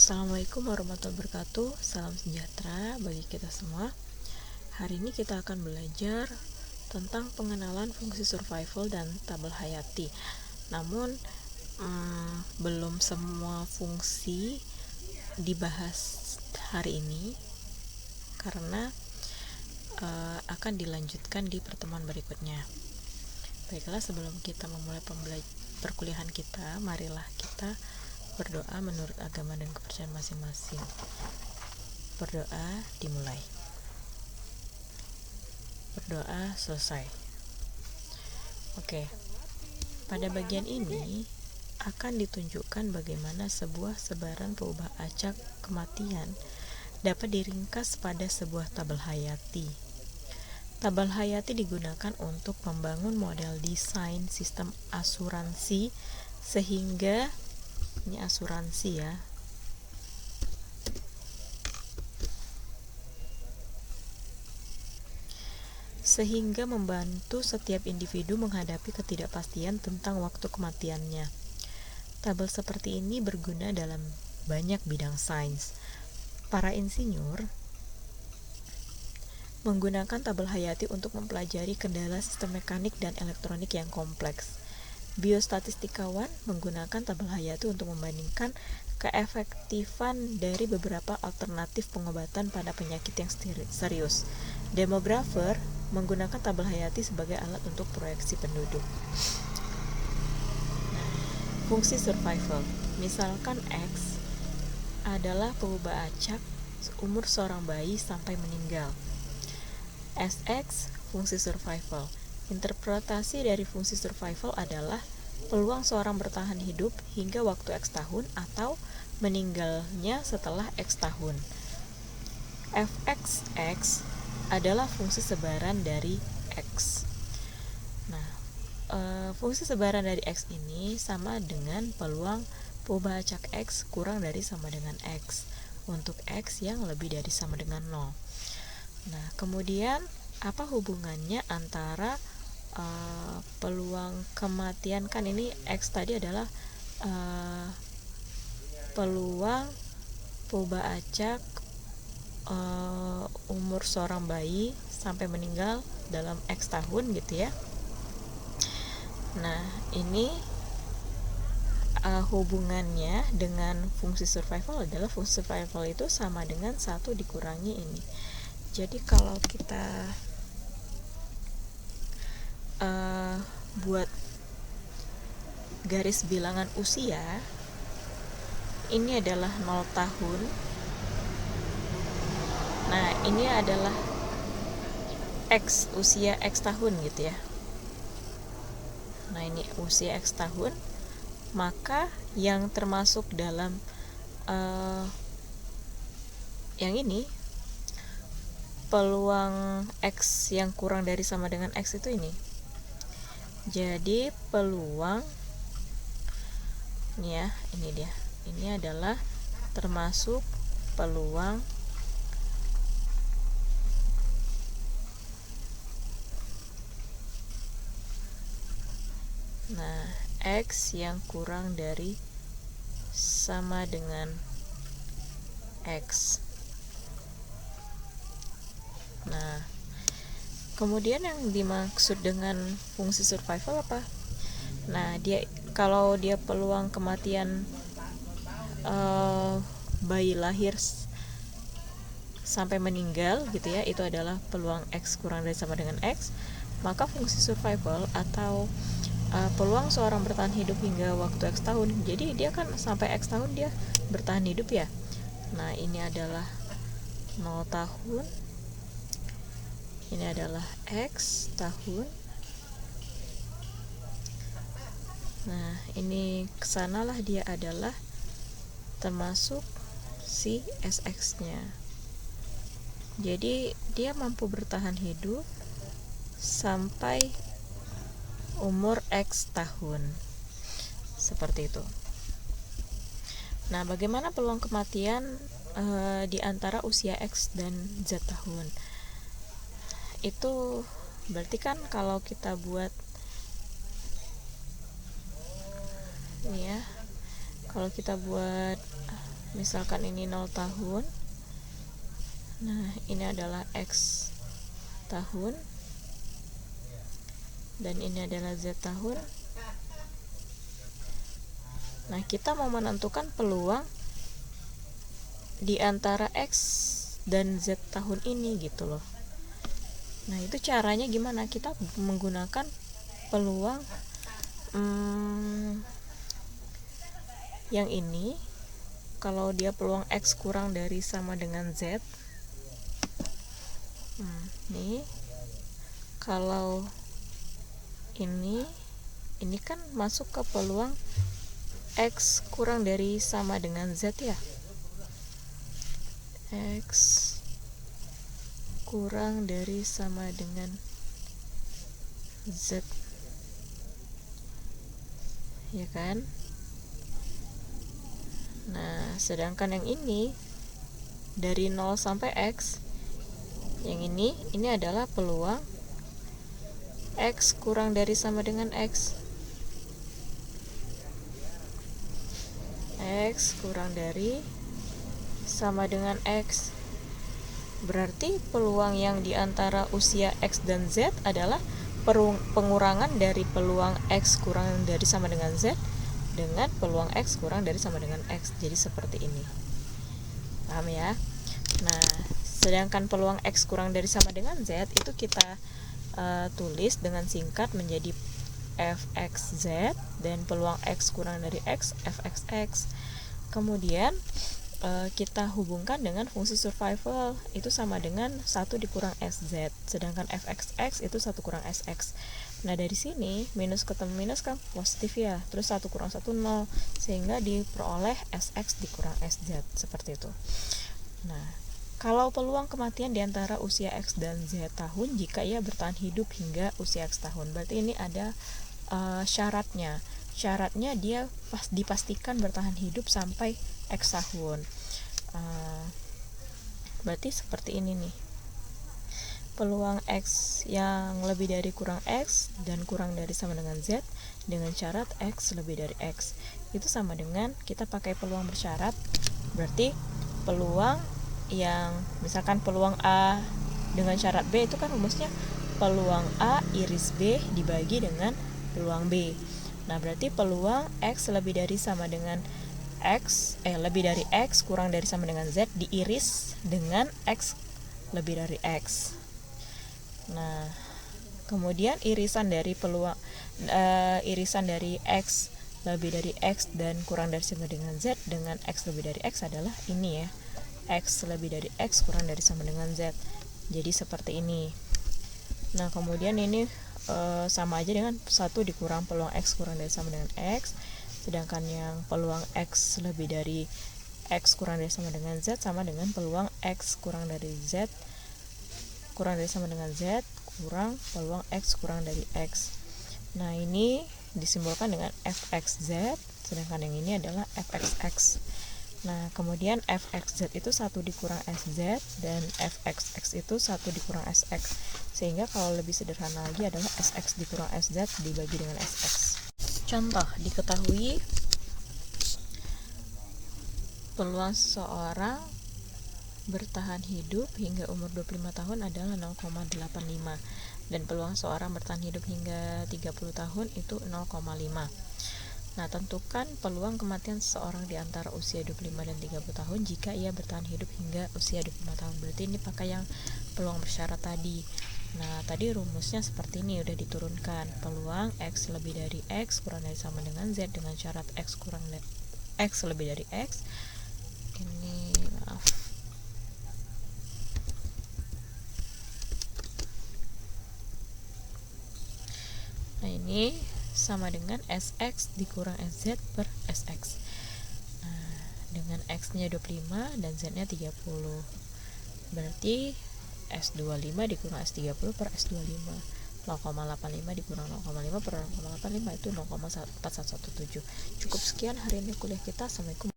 Assalamualaikum warahmatullahi wabarakatuh. Salam sejahtera bagi kita semua. Hari ini kita akan belajar tentang pengenalan fungsi survival dan tabel hayati. Namun belum semua fungsi dibahas hari ini karena akan dilanjutkan di pertemuan berikutnya. Baiklah, sebelum kita memulai perkuliahan kita, marilah kita berdoa menurut agama dan kepercayaan masing-masing. Berdoa dimulai. Berdoa selesai. Oke. Pada bagian ini akan ditunjukkan bagaimana sebuah sebaran perubahan acak kematian dapat diringkas pada sebuah tabel hayati. Tabel hayati digunakan untuk membangun model desain sistem asuransi sehingga ini asuransi ya. Sehingga membantu setiap individu menghadapi ketidakpastian tentang waktu kematiannya. Tabel seperti ini berguna dalam banyak bidang sains. Para insinyur menggunakan tabel hayati untuk mempelajari kendala sistem mekanik dan elektronik yang kompleks. Biostatistikawan menggunakan tabel hayati untuk membandingkan keefektifan dari beberapa alternatif pengobatan pada penyakit yang serius. Demografer menggunakan tabel hayati sebagai alat untuk proyeksi penduduk. Fungsi survival, misalkan X adalah perubahan acak umur seorang bayi sampai meninggal. SX, fungsi survival. Interpretasi dari fungsi survival adalah peluang seorang bertahan hidup hingga waktu X tahun atau meninggalnya setelah X tahun. FXX adalah fungsi sebaran dari X. Nah, fungsi sebaran dari X ini sama dengan peluang perubahan acak X kurang dari sama dengan X untuk X yang lebih dari sama dengan 0. Nah, kemudian apa hubungannya antara peluang kematian, kan ini X tadi adalah peluang perubahan acak umur seorang bayi sampai meninggal dalam X tahun gitu ya. Nah, ini hubungannya dengan fungsi survival adalah fungsi survival itu sama dengan 1 dikurangi ini. Jadi kalau kita buat garis bilangan usia, ini adalah 0 tahun. Nah, ini adalah X, usia X tahun gitu ya. Nah, ini usia X tahun, maka yang termasuk dalam yang ini peluang X yang kurang dari sama dengan X itu ini. Jadi peluang ini ya, ini dia. Ini adalah termasuk peluang X yang kurang dari sama dengan X. Nah, kemudian yang dimaksud dengan fungsi survival apa? Nah, kalau dia peluang kematian bayi lahir sampai meninggal gitu ya, itu adalah peluang X kurang dari sama dengan X, maka fungsi survival atau peluang seorang bertahan hidup hingga waktu X tahun, jadi dia kan sampai X tahun dia bertahan hidup ya. Nah, ini adalah 0 tahun, ini adalah X tahun. Nah, ini kesanalah dia adalah termasuk si SX nya. Jadi dia mampu bertahan hidup sampai umur X tahun, seperti itu. Nah, bagaimana peluang kematian di antara usia X dan Z tahun? Itu berarti kan kalau kita buat ini ya, kalau kita buat misalkan ini 0 tahun, nah ini adalah X tahun, dan ini adalah Z tahun. Nah, kita mau menentukan peluang di antara X dan Z tahun ini gitu loh. Nah, itu caranya gimana? Kita menggunakan peluang yang ini. Kalau dia peluang X kurang dari sama dengan Z, nih kalau ini kan masuk ke peluang X kurang dari sama dengan Z ya. X kurang dari sama dengan Z, ya kan? Nah, sedangkan yang ini dari 0 sampai X, yang ini adalah peluang X kurang dari sama dengan X. X kurang dari sama dengan X. Berarti peluang yang di antara usia X dan Z adalah pengurangan dari peluang X kurang dari sama dengan Z dengan peluang X kurang dari sama dengan X. Jadi seperti ini. Paham ya? Nah, sedangkan peluang X kurang dari sama dengan Z itu kita tulis dengan singkat menjadi fxz, dan peluang X kurang dari X fxx. Kemudian kita hubungkan dengan fungsi survival, itu sama dengan 1 dikurang sz, sedangkan fxx itu 1 kurang sx. Nah, dari sini minus ketemu minus kan positif ya, terus 1 kurang 1 0, sehingga diperoleh sx dikurang sz, seperti itu. Nah, kalau peluang kematian di antara usia X dan Z tahun jika ia bertahan hidup hingga usia X tahun, berarti ini ada syaratnya. Syaratnya dia dipastikan bertahan hidup sampai X tahun. Berarti seperti ini nih. Peluang X yang lebih dari kurang X dan kurang dari sama dengan Z dengan syarat X lebih dari X. Itu sama dengan kita pakai peluang bersyarat. Berarti peluang yang misalkan peluang A dengan syarat B itu kan rumusnya peluang A iris B dibagi dengan peluang B. Nah, berarti peluang X lebih dari sama dengan lebih dari X kurang dari sama dengan Z diiris dengan X lebih dari X. Nah, kemudian irisan dari X lebih dari X dan kurang dari sama dengan Z dengan X lebih dari X adalah ini ya, X lebih dari X kurang dari sama dengan Z. Jadi seperti ini. Nah, kemudian ini sama aja dengan 1 dikurang peluang X kurang dari sama dengan X, sedangkan yang peluang X lebih dari X kurang dari sama dengan Z sama dengan peluang X kurang dari Z kurang dari sama dengan Z kurang peluang X kurang dari X. Nah, ini disimbolkan dengan fxz, sedangkan yang ini adalah fxx. Nah, kemudian fxz itu 1 dikurang sz dan fxx itu 1 dikurang sx, sehingga kalau lebih sederhana lagi adalah sx dikurang sz dibagi dengan sx. Contoh, diketahui peluang seseorang bertahan hidup hingga umur 25 tahun adalah 0,85 dan peluang seorang bertahan hidup hingga 30 tahun itu 0,5. Nah, tentukan peluang kematian seseorang di antara usia 25 dan 30 tahun jika ia bertahan hidup hingga usia 25 tahun. Berarti ini pakai yang peluang bersyarat tadi. Nah, tadi rumusnya seperti ini, udah diturunkan. Peluang X lebih dari X kurang dari sama dengan Z dengan syarat X lebih dari X. Ini, maaf. Nah, ini sama dengan Sx dikurang Sz per Sx. Nah, dengan X-nya 25 dan Z-nya 30. Berarti S25 dikurang S30 per S25. 0,85 dikurang 0,5 per 0,85 itu 0,4117. Cukup sekian hari ini kuliah kita. Assalamualaikum.